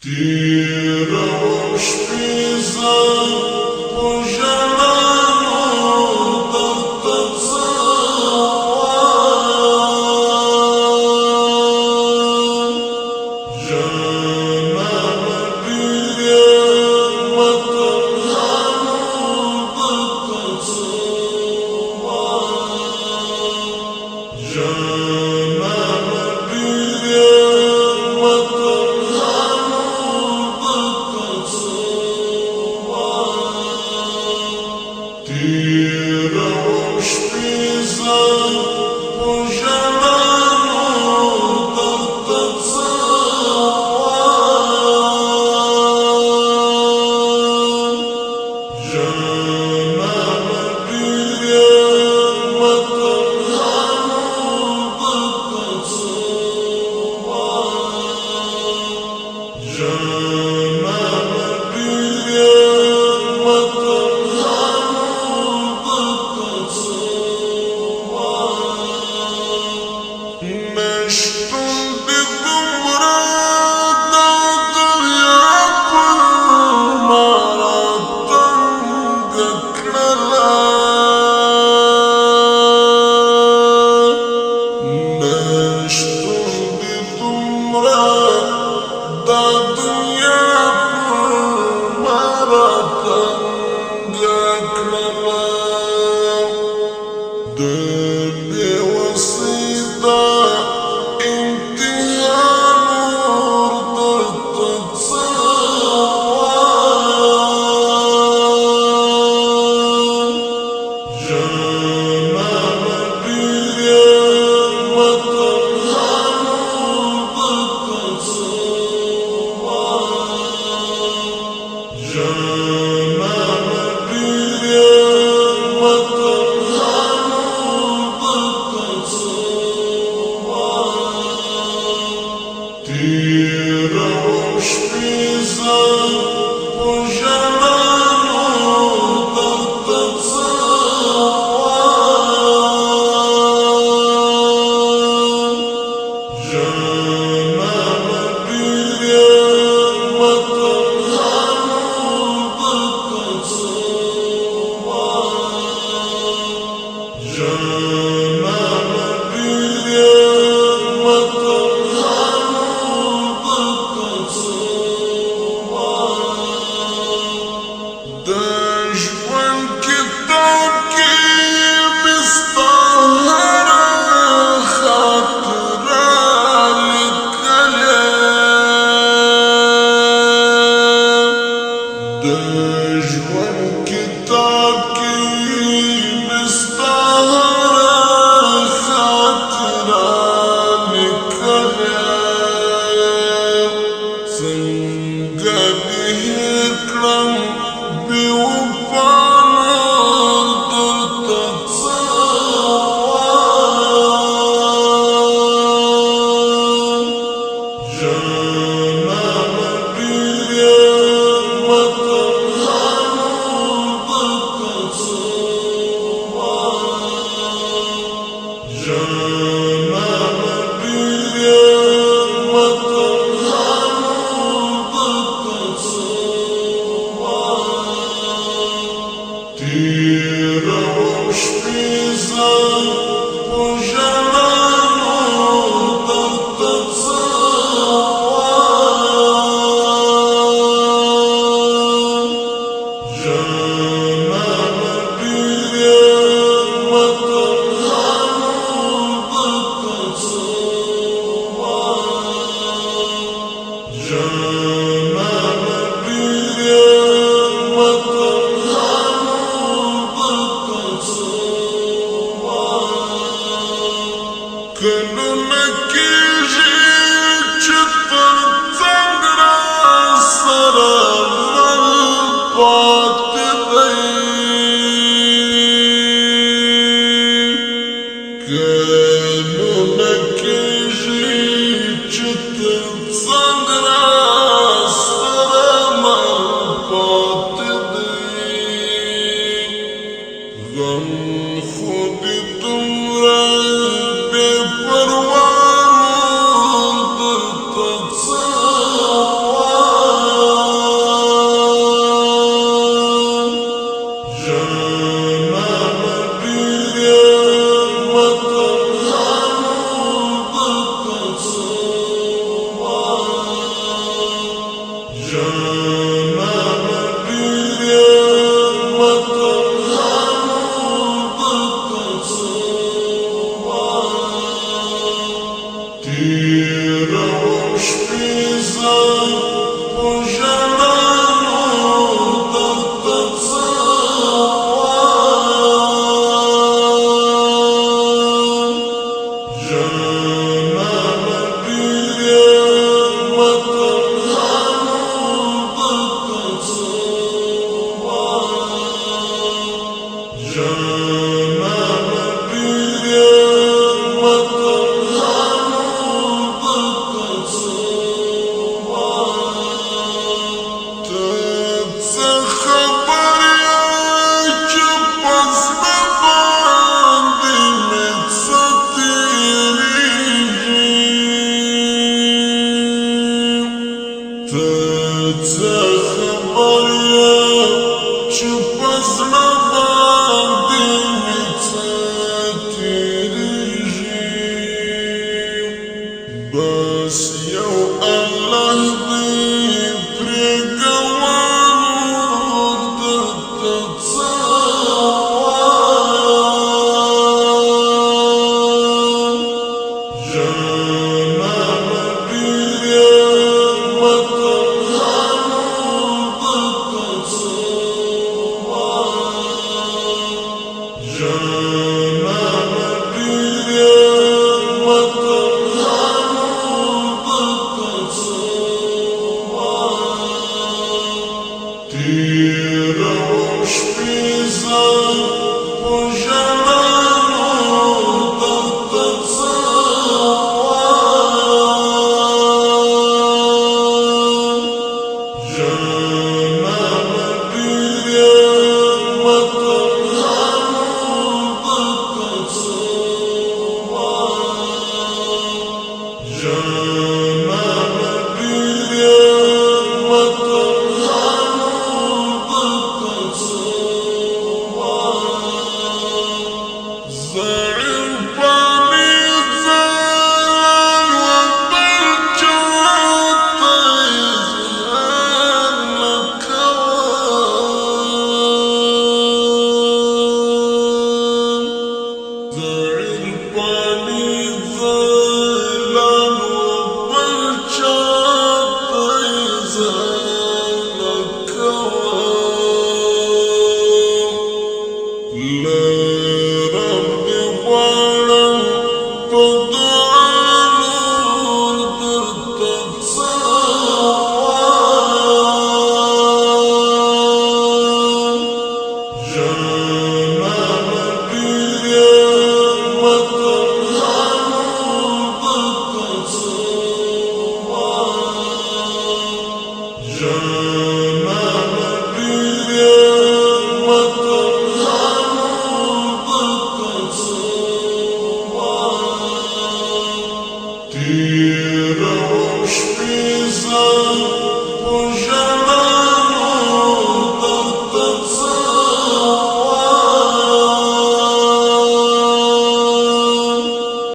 Tyrą szpiza pożelaną do cała, że na nabije matarhaną do cała, że na nabije Tyrą szpiza pożelaną do cała, że na nabije matarhaną do cała, że na nabije Tyrą szpiza pożelaną do cała, że na nabije matarhaną do cała, że na nabije Deszcz błękitoki bystahara chatrali kale. Deszcz błękitoki bystahara chatrali kale. Sangga dihikram Tyrą szpiza pożelaną do cała, że na nabije matarhaną do cała, że na nabije Sangra جانم پیریم وطن هنوز تصور تیرم شپیزم پوشنانو تصور جانم پیریم وطن هنوز تصور جانم پیریم وطن هنوز تصور تڅه خبرې چې پس مې باندې مې څه تېرېږي تڅه خبرې چې پس مې باندې مې څه تېرېږي بس یو الله دې پرېږدوانو درته څه ووایم جانم پیریم وطن هنوز تصور جانم پیریم وطن هنوز تصور تیرم شپیزم پوشنانو درته تصور جانم پیریم وطن هنوز تصور جانم پیریم وطن هنوز تصور زعفانی زال وبالجوط يزهر لك زعفانی زال وبالجوط يزهر لك لرب غواړم په دعا نور درته څه ووایم جانم پیریم وطن هنوز تصور جانم پیریم وطن هنوز تصور تیرم شپیزم